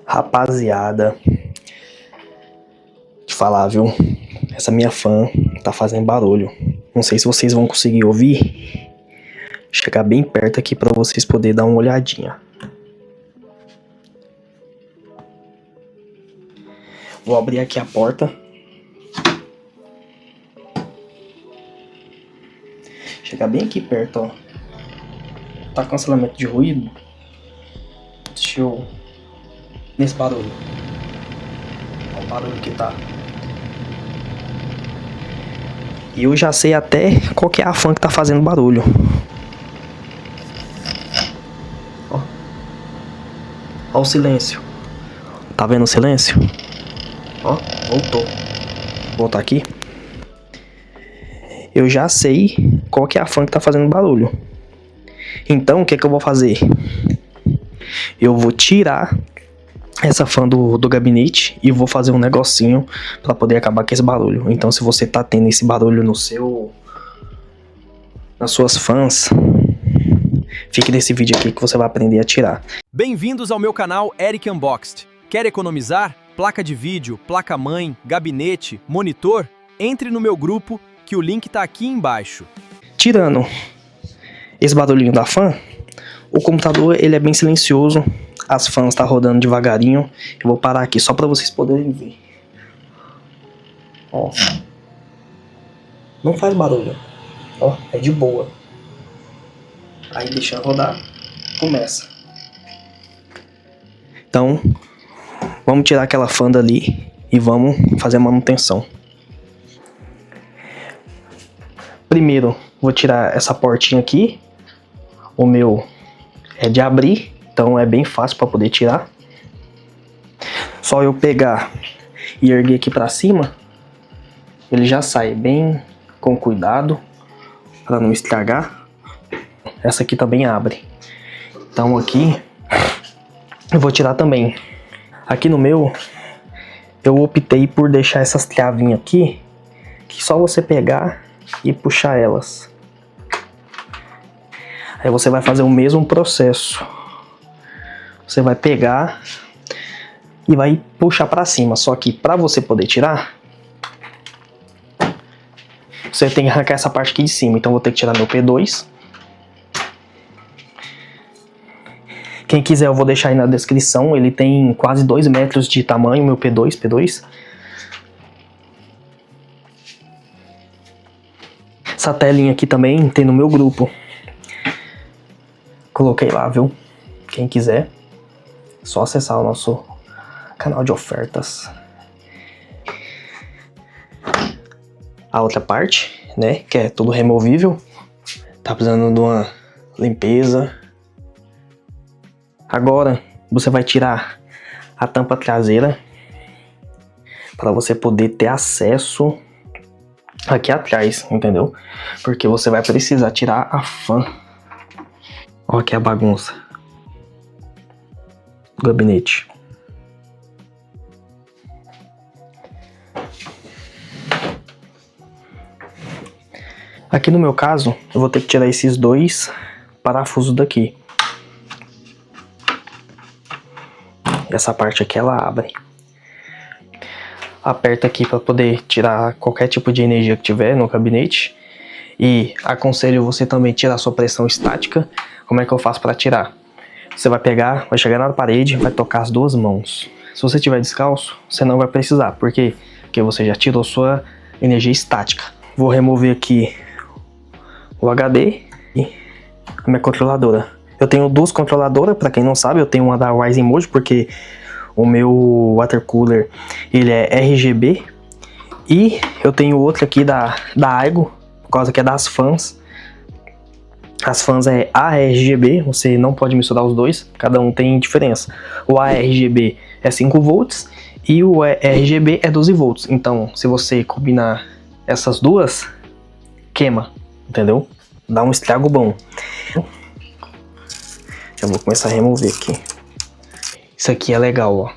Rapaziada, te falar, viu? Essa minha fã tá fazendo barulho. Não sei se vocês vão conseguir ouvir. Chegar bem perto aqui pra vocês poderem dar uma olhadinha. Vou abrir aqui a porta. Chegar bem aqui perto, ó. Tá cancelamento de ruído. Deixa eu... Nesse barulho. Olha o barulho que tá. E eu já sei até qual que é a fã que tá fazendo barulho. Ó. Ó o silêncio. Tá vendo o silêncio? Ó, voltou. Vou voltar aqui. Eu já sei qual que é a fã que tá fazendo barulho. Então, o que é que eu vou fazer? Eu vou tirar essa fã do gabinete e vou fazer um negocinho pra poder acabar com esse barulho. Então, se você tá tendo esse barulho nas suas fãs, fique nesse vídeo aqui que você vai aprender a tirar. Bem-vindos ao meu canal Eric Unboxed. Quer economizar? Placa de vídeo, placa-mãe, gabinete, monitor? Entre no meu grupo que o link tá aqui embaixo. Tirando esse barulhinho da fã, o computador ele é bem silencioso, as fãs tá rodando devagarinho. Eu vou parar aqui só para vocês poderem ver. Ó, não faz barulho, ó, é de boa. Aí deixa rodar, começa. Então, vamos tirar aquela fã dali e vamos fazer a manutenção. Primeiro, vou tirar essa portinha aqui. O meu é de abrir, então é bem fácil para poder tirar. Só eu pegar e erguer aqui para cima, ele já sai bem com cuidado para não estragar. Essa aqui também abre. Então aqui eu vou tirar também. Aqui no meu eu optei por deixar essas travinhas aqui, que só você pegar e puxar elas. Aí você vai fazer o mesmo processo. Você vai pegar e vai puxar para cima. Só que para você poder tirar, você tem que arrancar essa parte aqui de cima. Então vou ter que tirar meu P2. Quem quiser eu vou deixar aí na descrição. Ele tem quase 2 metros de tamanho, meu P2. Essa telinha aqui também tem no meu grupo. Coloquei lá, viu? Quem quiser, só acessar o nosso canal de ofertas. A outra parte, né, que é tudo removível, tá precisando de uma limpeza. Agora, você vai tirar a tampa traseira para você poder ter acesso aqui atrás, entendeu? Porque você vai precisar tirar a fã. Olha aqui a bagunça do gabinete. Aqui no meu caso, eu vou ter que tirar esses 2 parafusos daqui. Essa parte aqui ela abre. Aperta aqui para poder tirar qualquer tipo de energia que tiver no gabinete. E aconselho você também tirar sua pressão estática. Como é que eu faço para tirar? Você vai pegar, vai chegar na parede, vai tocar as 2 mãos. Se você estiver descalço, você não vai precisar. Por quê? Porque você já tirou sua energia estática. Vou remover aqui o HD e a minha controladora. Eu tenho 2 controladoras, para quem não sabe, eu tenho uma da Rising Mode, porque o meu water cooler ele é RGB. E eu tenho outra aqui da Aigo, por causa que é das fãs. As fãs é ARGB, você não pode misturar os dois, cada um tem diferença. O ARGB é 5 volts e o RGB é 12 volts. Então, se você combinar essas duas, queima, entendeu? Dá um estrago bom. Já vou começar a remover aqui. Isso aqui é legal, ó.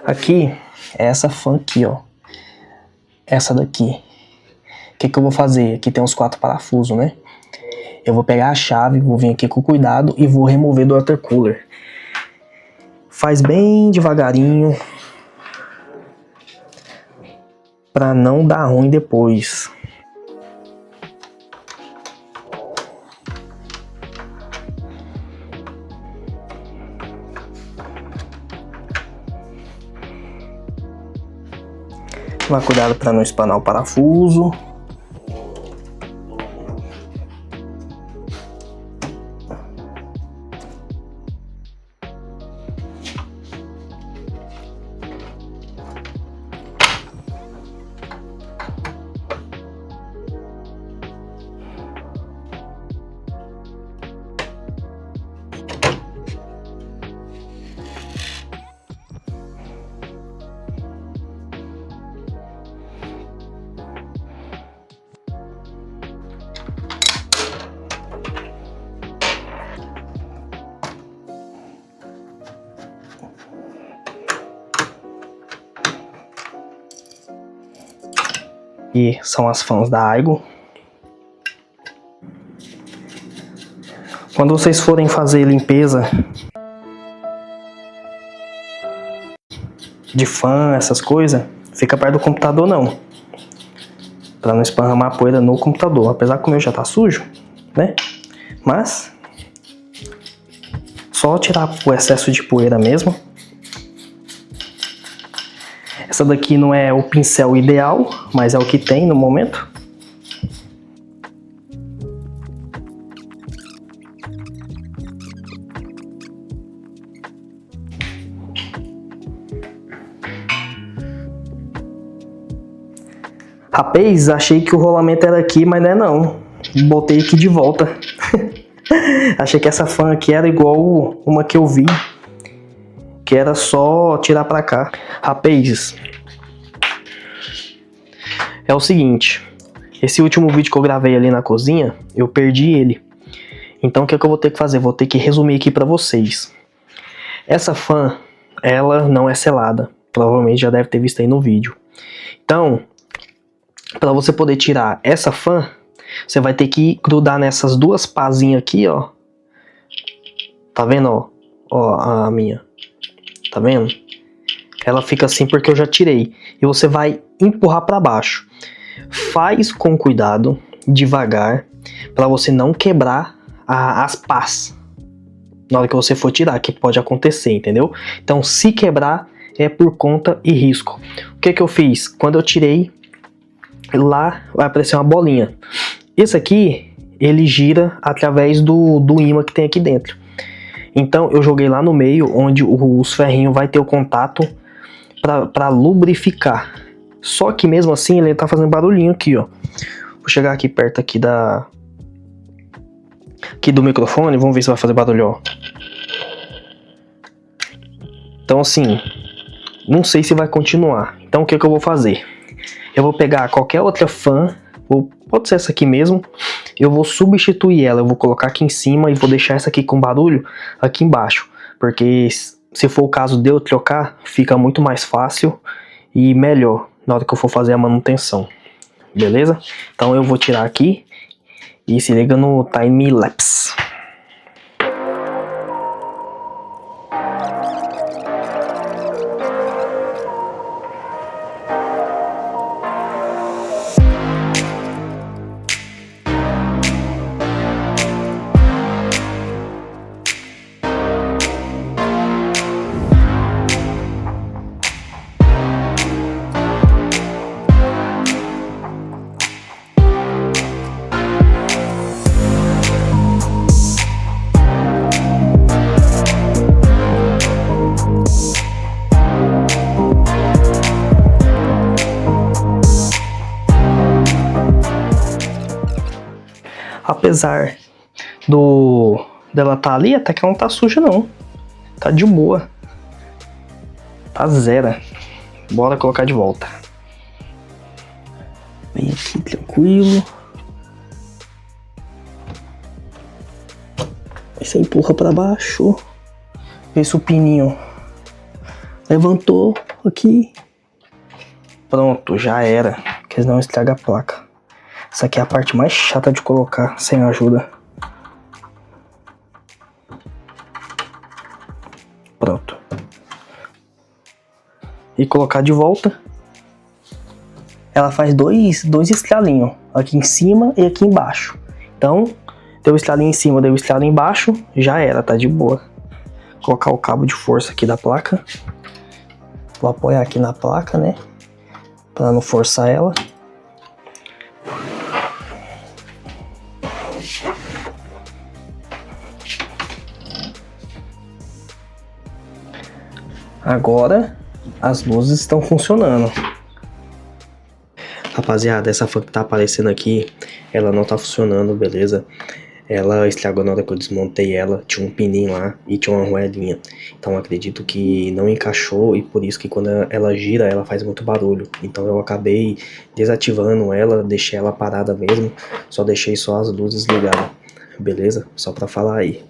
Aqui é essa fã aqui, ó. Essa daqui. O que eu vou fazer? Aqui tem uns 4 parafusos, né? eu vou pegar a chave, vou vir aqui com cuidado e vou remover do water cooler. Faz bem devagarinho, para não dar ruim depois. Tomar cuidado para não espanar o parafuso. E são as fãs da Aigo. Quando vocês forem fazer limpeza de fã, essas coisas, fica perto do computador não, para não esparramar poeira no computador. Apesar que o meu já tá sujo, né? Mas só tirar o excesso de poeira mesmo. Essa daqui não é o pincel ideal, mas é o que tem no momento. Rapaz, achei que o rolamento era aqui, mas não é não. Botei aqui de volta. Achei que essa fã aqui era igual uma que eu vi, que era só tirar pra cá. Rapaz, é o seguinte, esse último vídeo que eu gravei ali na cozinha, eu perdi ele. Então o que é que eu vou ter que fazer? Vou ter que resumir aqui pra vocês. Essa fã, ela não é selada. Provavelmente já deve ter visto aí no vídeo. Então, pra você poder tirar essa fã, você vai ter que grudar nessas duas pazinhas aqui, ó. Tá vendo, ó? Ó, a minha. Tá vendo? Ela fica assim porque eu já tirei. E você vai empurrar para baixo. Faz com cuidado, devagar, para você não quebrar as pás na hora que você for tirar, que pode acontecer, entendeu? Então, se quebrar, é por conta e risco. O que que eu fiz? Quando eu tirei, lá vai aparecer uma bolinha. Esse aqui, ele gira através do ímã que tem aqui dentro. Então eu joguei lá no meio, onde os ferrinhos vai ter o contato para lubrificar. Só que mesmo assim ele tá fazendo barulhinho aqui, ó. Vou chegar aqui perto aqui do microfone, vamos ver se vai fazer barulho, ó. Então assim, não sei se vai continuar. Então o que que eu vou fazer? Eu vou pegar qualquer outra fã, pode ser essa aqui mesmo, eu vou substituir ela, eu vou colocar aqui em cima e vou deixar essa aqui com barulho aqui embaixo, porque se for o caso de eu trocar, fica muito mais fácil e melhor na hora que eu for fazer a manutenção, beleza? Então eu vou tirar aqui e se liga no time-lapse. Apesar dela tá ali, até que ela não tá suja não. Tá de boa. Tá zero. Bora colocar de volta. Vem aqui, tranquilo. Aí você empurra pra baixo. Vê se o pininho levantou aqui. Pronto, já era. Porque senão estraga a placa. Essa aqui é a parte mais chata de colocar sem ajuda. e colocar de volta, ela faz dois estralinhos, aqui em cima e aqui embaixo. Então, deu o estralinho em cima, deu o estralinho embaixo, já era, tá de boa. Colocar o cabo de força aqui da placa. Vou apoiar aqui na placa, né? Pra não forçar ela. Agora as luzes estão funcionando. Rapaziada, essa fan que tá aparecendo aqui, ela não tá funcionando, beleza? Ela estragou na hora que eu desmontei ela, tinha um pininho lá e tinha uma arruelinha. Então acredito que não encaixou e por isso que quando ela gira, ela faz muito barulho. Então eu acabei desativando ela, deixei ela parada mesmo, só deixei só as luzes ligadas, beleza? Só pra falar aí.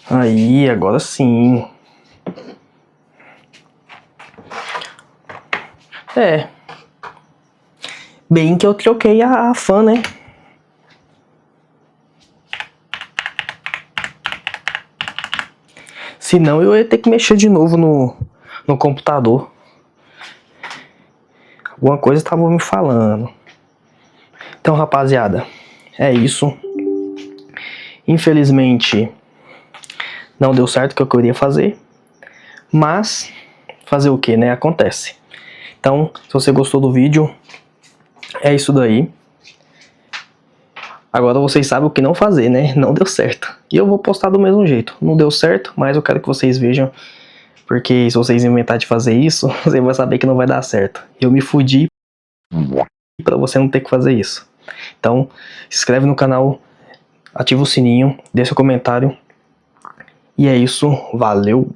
Aí, agora sim. Bem que eu troquei a fan, né? Senão eu ia ter que mexer de novo no computador. Alguma coisa estavam me falando. Então, rapaziada, é isso. Infelizmente, não deu certo o que eu queria fazer. Mas, fazer o que, né? Acontece. Então, se você gostou do vídeo, é isso daí. Agora vocês sabem o que não fazer, né? Não deu certo. E eu vou postar do mesmo jeito. Não deu certo, mas eu quero que vocês vejam. Porque se vocês inventarem de fazer isso, você vai saber que não vai dar certo. Eu me fudi pra você não ter que fazer isso. Então, se inscreve no canal, ativa o sininho, deixa o comentário. E é isso, valeu!